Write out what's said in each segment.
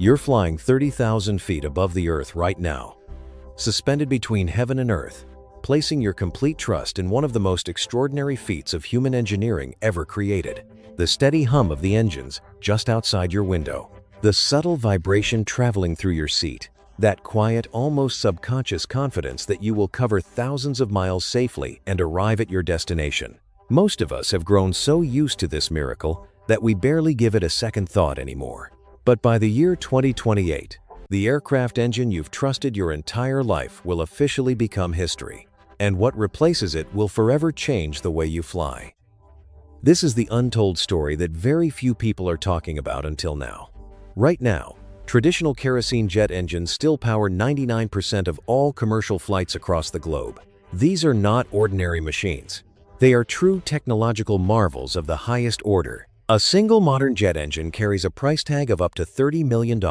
You're flying 30,000 feet above the Earth right now, suspended between heaven and earth, placing your complete trust in one of the most extraordinary feats of human engineering ever created. The steady hum of the engines just outside your window, the subtle vibration traveling through your seat, that quiet, almost subconscious confidence that you will cover thousands of miles safely and arrive at your destination. Most of us have grown so used to this miracle that we barely give it a second thought anymore. But by the year 2028, the aircraft engine you've trusted your entire life will officially become history, and what replaces it will forever change the way you fly. This is the untold story that very few people are talking about until now. Right now, traditional kerosene jet engines still power 99% of all commercial flights across the globe. These are not ordinary machines. They are true technological marvels of the highest order. A single modern jet engine carries a price tag of up to $30 million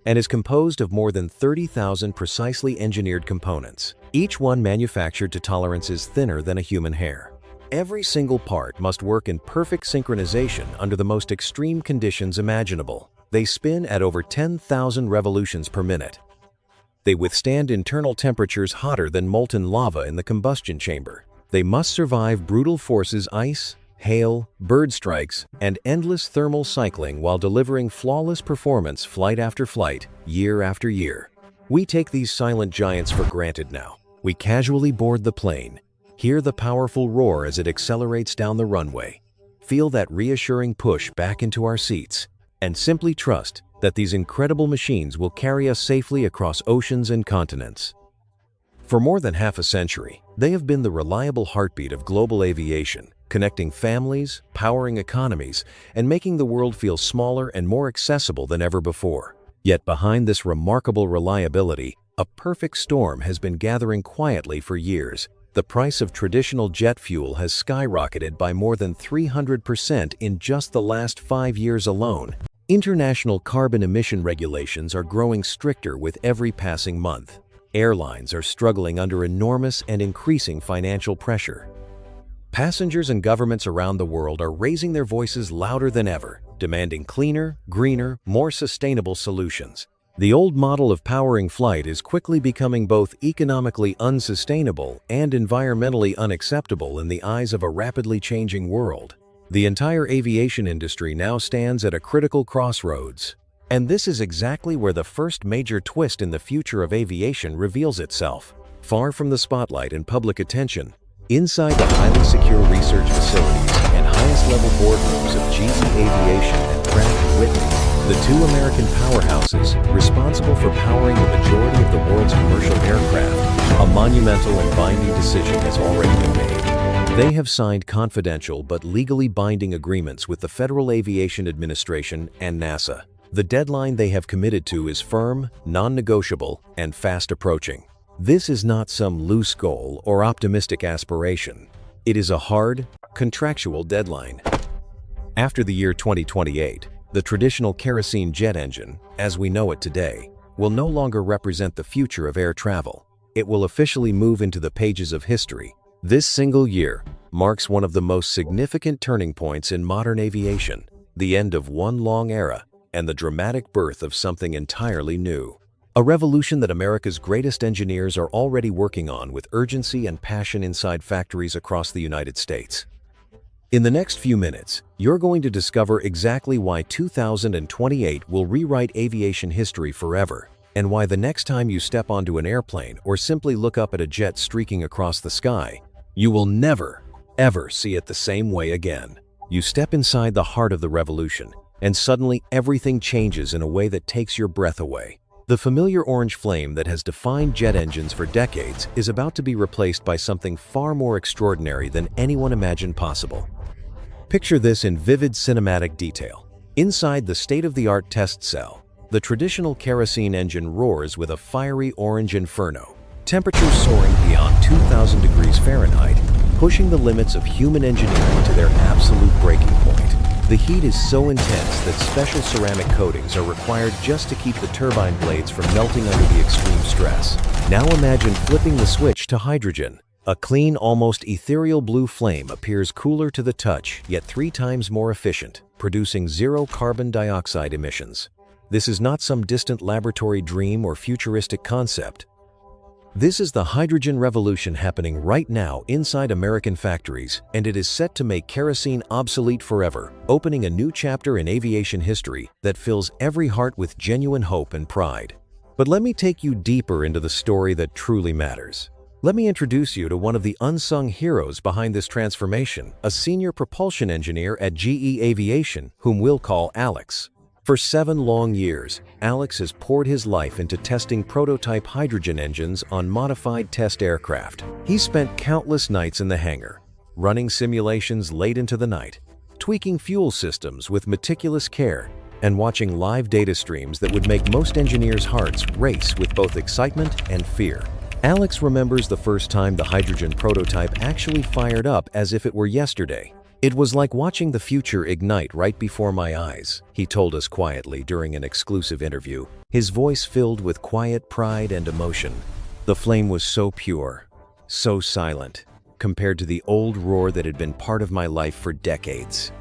and is composed of more than 30,000 precisely engineered components, each one manufactured to tolerances thinner than a human hair. Every single part must work in perfect synchronization under the most extreme conditions imaginable. They spin at over 10,000 revolutions per minute. They withstand internal temperatures hotter than molten lava in the combustion chamber. They must survive brutal forces, ice, hail, bird strikes, and endless thermal cycling while delivering flawless performance flight after flight, year after year. We take these silent giants for granted now. We casually board the plane, hear the powerful roar as it accelerates down the runway, feel that reassuring push back into our seats, and simply trust that these incredible machines will carry us safely across oceans and continents. For more than half a century, they have been the reliable heartbeat of global aviation, connecting families, powering economies, and making the world feel smaller and more accessible than ever before. Yet behind this remarkable reliability, a perfect storm has been gathering quietly for years. The price of traditional jet fuel has skyrocketed by more than 300% in just the last 5 years alone. International carbon emission regulations are growing stricter with every passing month. Airlines are struggling under enormous and increasing financial pressure. Passengers and governments around the world are raising their voices louder than ever, demanding cleaner, greener, more sustainable solutions. The old model of powering flight is quickly becoming both economically unsustainable and environmentally unacceptable in the eyes of a rapidly changing world. The entire aviation industry now stands at a critical crossroads. And this is exactly where the first major twist in the future of aviation reveals itself. Far from the spotlight and public attention, inside the highly secure research facilities and highest-level boardrooms of GE Aviation and Pratt & Whitney, the two American powerhouses responsible for powering the majority of the world's commercial aircraft, a monumental and binding decision has already been made. They have signed confidential but legally binding agreements with the Federal Aviation Administration and NASA. The deadline they have committed to is firm, non-negotiable, and fast approaching. This is not some loose goal or optimistic aspiration. It is a hard, contractual deadline. After the year 2028, the traditional kerosene jet engine, as we know it today, will no longer represent the future of air travel. It will officially move into the pages of history. This single year marks one of the most significant turning points in modern aviation, the end of one long era, and the dramatic birth of something entirely new. A revolution that America's greatest engineers are already working on with urgency and passion inside factories across the United States. In the next few minutes, you're going to discover exactly why 2028 will rewrite aviation history forever, and why the next time you step onto an airplane or simply look up at a jet streaking across the sky, you will never, ever see it the same way again. You step inside the heart of the revolution, and suddenly everything changes in a way that takes your breath away. The familiar orange flame that has defined jet engines for decades is about to be replaced by something far more extraordinary than anyone imagined possible. Picture this in vivid cinematic detail. Inside the state-of-the-art test cell, the traditional kerosene engine roars with a fiery orange inferno, temperatures soaring beyond 2,000 degrees Fahrenheit, pushing the limits of human engineering to their absolute breaking point. The heat is so intense that special ceramic coatings are required just to keep the turbine blades from melting under the extreme stress. Now imagine flipping the switch to hydrogen. A clean, almost ethereal blue flame appears cooler to the touch, yet 3 times more efficient, producing zero carbon dioxide emissions. This is not some distant laboratory dream or futuristic concept. This is the hydrogen revolution happening right now inside American factories, and it is set to make kerosene obsolete forever, opening a new chapter in aviation history that fills every heart with genuine hope and pride. But let me take you deeper into the story that truly matters. Let me introduce you to one of the unsung heroes behind this transformation, a senior propulsion engineer at GE Aviation, whom we'll call Alex. For 7 long years, Alex has poured his life into testing prototype hydrogen engines on modified test aircraft. He spent countless nights in the hangar, running simulations late into the night, tweaking fuel systems with meticulous care, and watching live data streams that would make most engineers' hearts race with both excitement and fear. Alex remembers the first time the hydrogen prototype actually fired up as if it were yesterday. "It was like watching the future ignite right before my eyes," he told us quietly during an exclusive interview, his voice filled with quiet pride and emotion. The flame was so pure, so silent, compared to the old roar that had been part of my life for decades.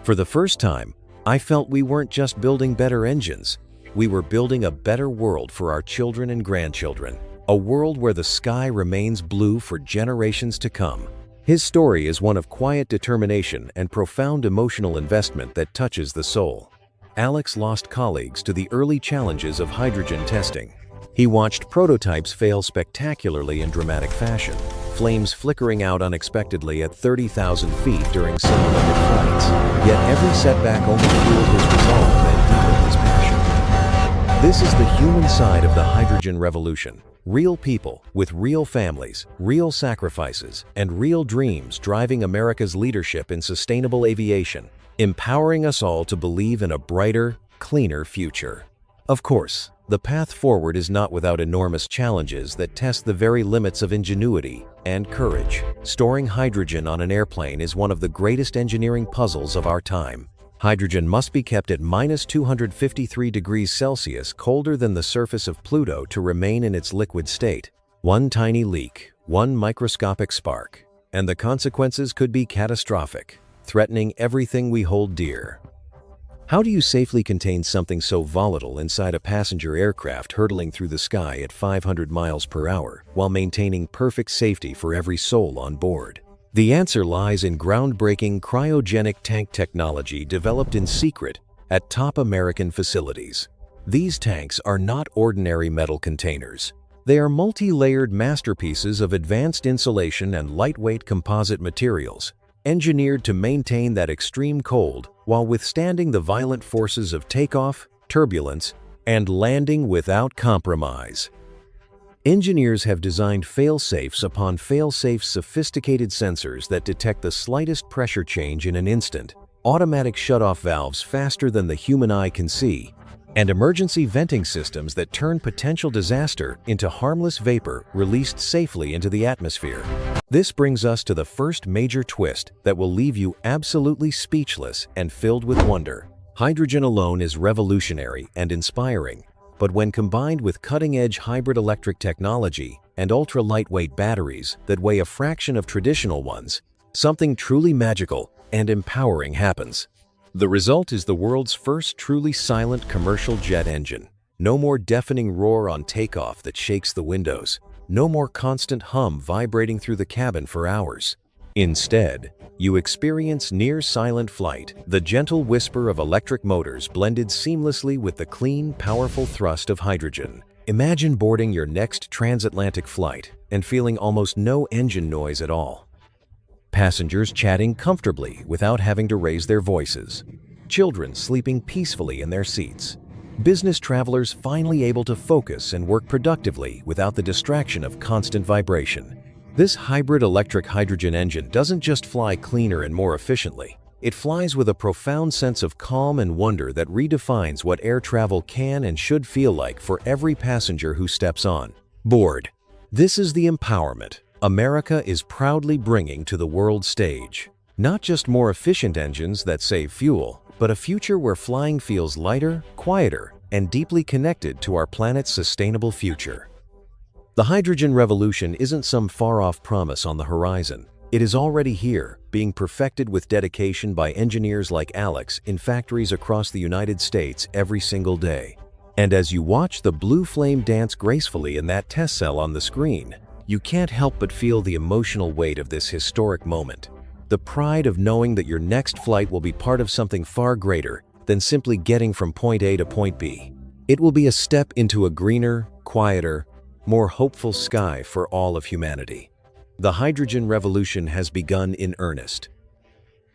"For the first time, I felt we weren't just building better engines, we were building a better world for our children and grandchildren, a world where the sky remains blue for generations to come." His story is one of quiet determination and profound emotional investment that touches the soul. Alex lost colleagues to the early challenges of hydrogen testing. He watched prototypes fail spectacularly in dramatic fashion, flames flickering out unexpectedly at 30,000 feet during simulated flights. Yet every setback only fueled his resolve and deepened his passion. This is the human side of the hydrogen revolution. Real people with real families, real sacrifices, and real dreams driving America's leadership in sustainable aviation, empowering us all to believe in a brighter, cleaner future. Of course, the path forward is not without enormous challenges that test the very limits of ingenuity and courage. Storing hydrogen on an airplane is one of the greatest engineering puzzles of our time. Hydrogen must be kept at -253 degrees Celsius colder than the surface of Pluto to remain in its liquid state. One tiny leak, one microscopic spark, and the consequences could be catastrophic, threatening everything we hold dear. How do you safely contain something so volatile inside a passenger aircraft hurtling through the sky at 500 miles per hour while maintaining perfect safety for every soul on board? The answer lies in groundbreaking cryogenic tank technology developed in secret at top American facilities. These tanks are not ordinary metal containers. They are multi-layered masterpieces of advanced insulation and lightweight composite materials, engineered to maintain that extreme cold while withstanding the violent forces of takeoff, turbulence, and landing without compromise. Engineers have designed fail-safes upon fail-safes, sophisticated sensors that detect the slightest pressure change in an instant, automatic shut-off valves faster than the human eye can see, and emergency venting systems that turn potential disaster into harmless vapor released safely into the atmosphere. This brings us to the first major twist that will leave you absolutely speechless and filled with wonder. Hydrogen alone is revolutionary and inspiring, but when combined with cutting-edge hybrid electric technology and ultra-lightweight batteries that weigh a fraction of traditional ones, something truly magical and empowering happens. The result is the world's first truly silent commercial jet engine. No more deafening roar on takeoff that shakes the windows. No more constant hum vibrating through the cabin for hours. Instead, you experience near-silent flight, the gentle whisper of electric motors blended seamlessly with the clean, powerful thrust of hydrogen. Imagine boarding your next transatlantic flight and feeling almost no engine noise at all. Passengers chatting comfortably without having to raise their voices. Children sleeping peacefully in their seats. Business travelers finally able to focus and work productively without the distraction of constant vibration. This hybrid electric hydrogen engine doesn't just fly cleaner and more efficiently. It flies with a profound sense of calm and wonder that redefines what air travel can and should feel like for every passenger who steps on board. This is the empowerment America is proudly bringing to the world stage. Not just more efficient engines that save fuel, but a future where flying feels lighter, quieter, and deeply connected to our planet's sustainable future. The hydrogen revolution isn't some far-off promise on the horizon. It is already here, being perfected with dedication by engineers like Alex in factories across the United States every single day. And as you watch the blue flame dance gracefully in that test cell on the screen, you can't help but feel the emotional weight of this historic moment. The pride of knowing that your next flight will be part of something far greater than simply getting from point A to point B. It will be a step into a greener, quieter, more hopeful sky for all of humanity. The hydrogen revolution has begun in earnest.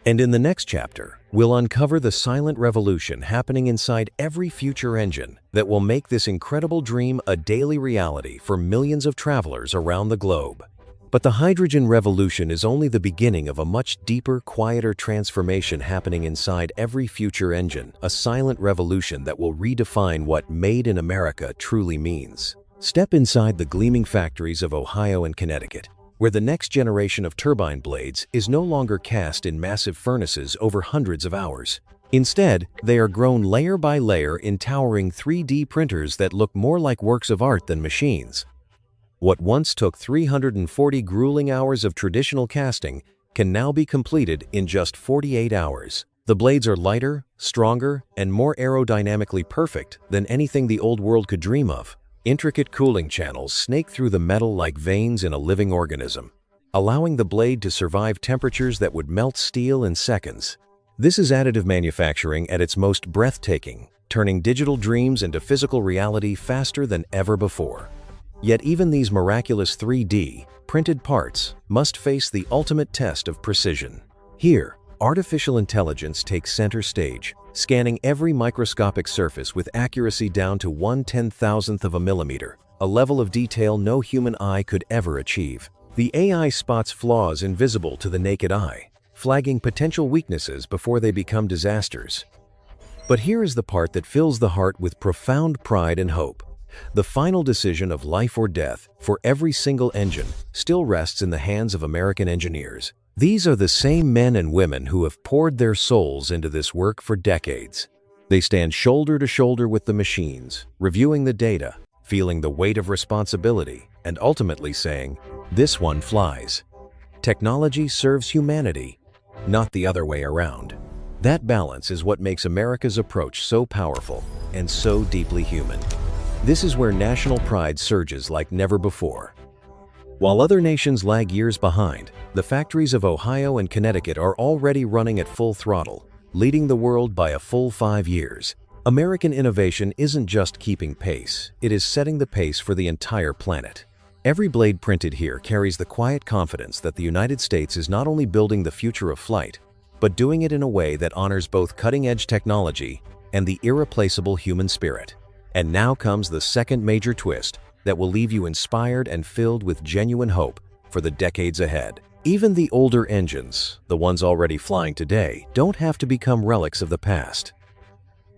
And in the next chapter, we'll uncover the silent revolution happening inside every future engine that will make this incredible dream a daily reality for millions of travelers around the globe. But the hydrogen revolution is only the beginning of a much deeper, quieter transformation happening inside every future engine, a silent revolution that will redefine what "Made in America" truly means. Step inside the gleaming factories of Ohio and Connecticut, where the next generation of turbine blades is no longer cast in massive furnaces over hundreds of hours. Instead, they are grown layer by layer in towering 3D printers that look more like works of art than machines. What once took 340 grueling hours of traditional casting can now be completed in just 48 hours. The blades are lighter, stronger, and more aerodynamically perfect than anything the old world could dream of. Intricate cooling channels snake through the metal like veins in a living organism, allowing the blade to survive temperatures that would melt steel in seconds. This is additive manufacturing at its most breathtaking, turning digital dreams into physical reality faster than ever before. Yet even these miraculous 3D printed parts must face the ultimate test of precision. Here, artificial intelligence takes center stage, scanning every microscopic surface with accuracy down to 1/10,000th of a millimeter, a level of detail no human eye could ever achieve. The AI spots flaws invisible to the naked eye, flagging potential weaknesses before they become disasters. But here is the part that fills the heart with profound pride and hope. The final decision of life or death for every single engine still rests in the hands of American engineers. These are the same men and women who have poured their souls into this work for decades. They stand shoulder to shoulder with the machines, reviewing the data, feeling the weight of responsibility, and ultimately saying, "This one flies." Technology serves humanity, not the other way around. That balance is what makes America's approach so powerful and so deeply human. This is where national pride surges like never before. While other nations lag years behind, the factories of Ohio and Connecticut are already running at full throttle, leading the world by a full 5 years. American innovation isn't just keeping pace, it is setting the pace for the entire planet. Every blade printed here carries the quiet confidence that the United States is not only building the future of flight, but doing it in a way that honors both cutting-edge technology and the irreplaceable human spirit. And now comes the second major twist that will leave you inspired and filled with genuine hope for the decades ahead. Even the older engines, the ones already flying today, don't have to become relics of the past.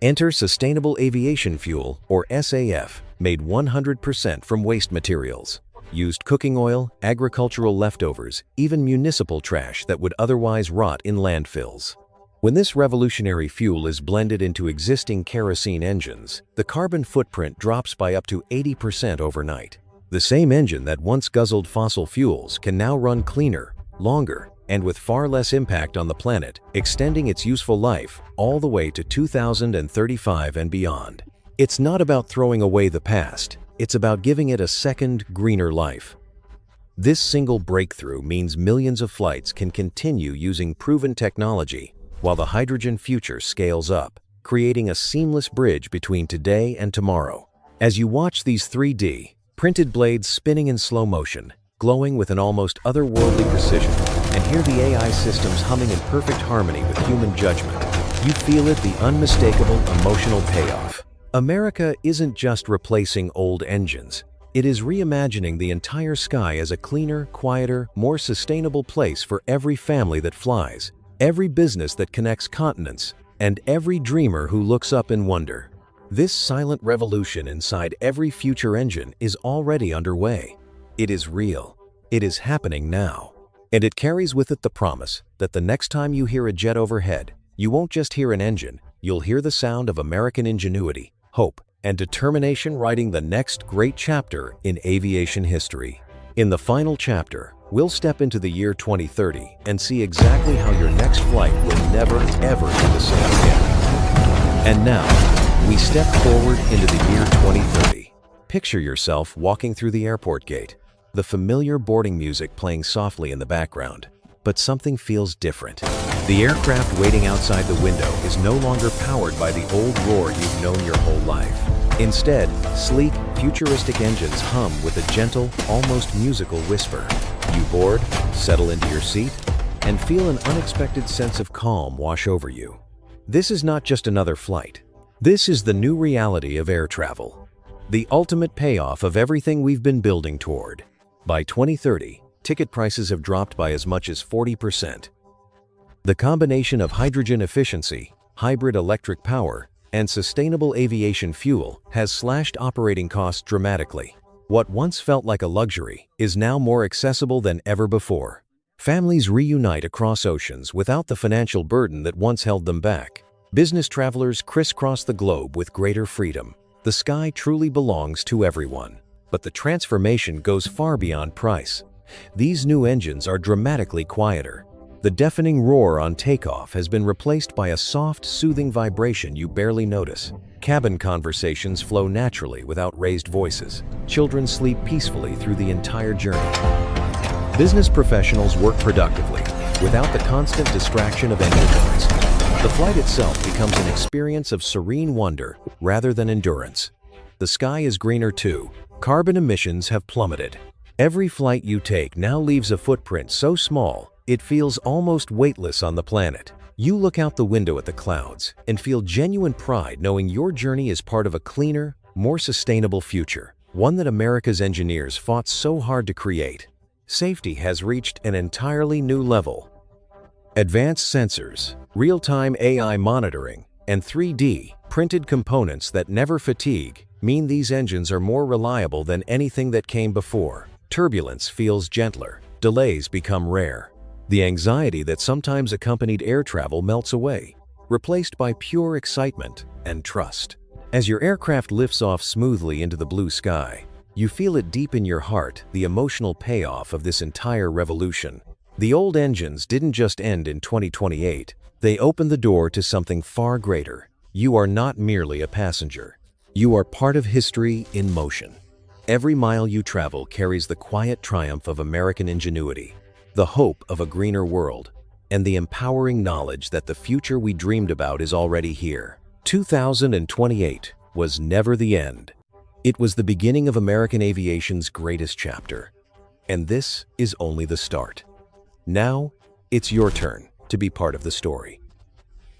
Enter sustainable aviation fuel, or SAF, made 100% from waste materials. Used cooking oil, agricultural leftovers, even municipal trash that would otherwise rot in landfills. When this revolutionary fuel is blended into existing kerosene engines, the carbon footprint drops by up to 80% overnight. The same engine that once guzzled fossil fuels can now run cleaner, longer, and with far less impact on the planet, extending its useful life all the way to 2035 and beyond. It's not about throwing away the past, it's about giving it a second, greener life. This single breakthrough means millions of flights can continue using proven technology while the hydrogen future scales up, creating a seamless bridge between today and tomorrow. As you watch these 3D printed blades spinning in slow motion, glowing with an almost otherworldly precision, and hear the AI systems humming in perfect harmony with human judgment, you feel it, the unmistakable emotional payoff. America isn't just replacing old engines, it is reimagining the entire sky as a cleaner, quieter, more sustainable place for every family that flies, every business that connects continents, and every dreamer who looks up in wonder. This silent revolution inside every future engine is already underway. It is real. It is happening now. And it carries with it the promise that the next time you hear a jet overhead, you won't just hear an engine, you'll hear the sound of American ingenuity, hope, and determination writing the next great chapter in aviation history. In the final chapter, We'll step into the year 2030 and see exactly how your next flight will never, ever be the same again. And now, we step forward into the year 2030. Picture yourself walking through the airport gate, the familiar boarding music playing softly in the background. But something feels different. The aircraft waiting outside the window is no longer powered by the old roar you've known your whole life. Instead, sleek, futuristic engines hum with a gentle, almost musical whisper. You board, settle into your seat, and feel an unexpected sense of calm wash over you. This is not just another flight. This is the new reality of air travel. The ultimate payoff of everything we've been building toward. By 2030, ticket prices have dropped by as much as 40%. The combination of hydrogen efficiency, hybrid electric power, and sustainable aviation fuel has slashed operating costs dramatically. What once felt like a luxury is now more accessible than ever before. Families reunite across oceans without the financial burden that once held them back. Business travelers crisscross the globe with greater freedom. The sky truly belongs to everyone. But the transformation goes far beyond price. These new engines are dramatically quieter. The deafening roar on takeoff has been replaced by a soft, soothing vibration you barely notice. Cabin conversations flow naturally without raised voices. Children sleep peacefully through the entire journey. Business professionals work productively, without the constant distraction of engine noise. The flight itself becomes an experience of serene wonder rather than endurance. The sky is greener too. Carbon emissions have plummeted. Every flight you take now leaves a footprint so small, it feels almost weightless on the planet. You look out the window at the clouds and feel genuine pride knowing your journey is part of a cleaner, more sustainable future, one that America's engineers fought so hard to create. Safety has reached an entirely new level. Advanced sensors, real-time AI monitoring, and 3D printed components that never fatigue mean these engines are more reliable than anything that came before. Turbulence feels gentler. Delays become rare. The anxiety that sometimes accompanied air travel melts away, replaced by pure excitement and trust. As your aircraft lifts off smoothly into the blue sky, you feel it deep in your heart, the emotional payoff of this entire revolution. The old engines didn't just end in 2028, they opened the door to something far greater. You are not merely a passenger. You are part of history in motion. Every mile you travel carries the quiet triumph of American ingenuity, the hope of a greener world, and the empowering knowledge that the future we dreamed about is already here. 2028 was never the end. It was the beginning of American aviation's greatest chapter. And this is only the start. Now, it's your turn to be part of the story.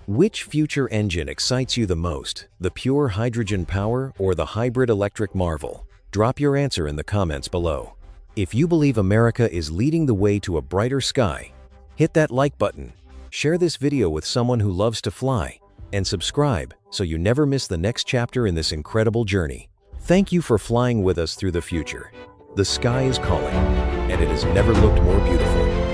Which future engine excites you the most, the pure hydrogen power or the hybrid electric marvel? Drop your answer in the comments below. If you believe America is leading the way to a brighter sky, hit that like button, share this video with someone who loves to fly, and subscribe so you never miss the next chapter in this incredible journey. Thank you for flying with us through the future. The sky is calling, and it has never looked more beautiful.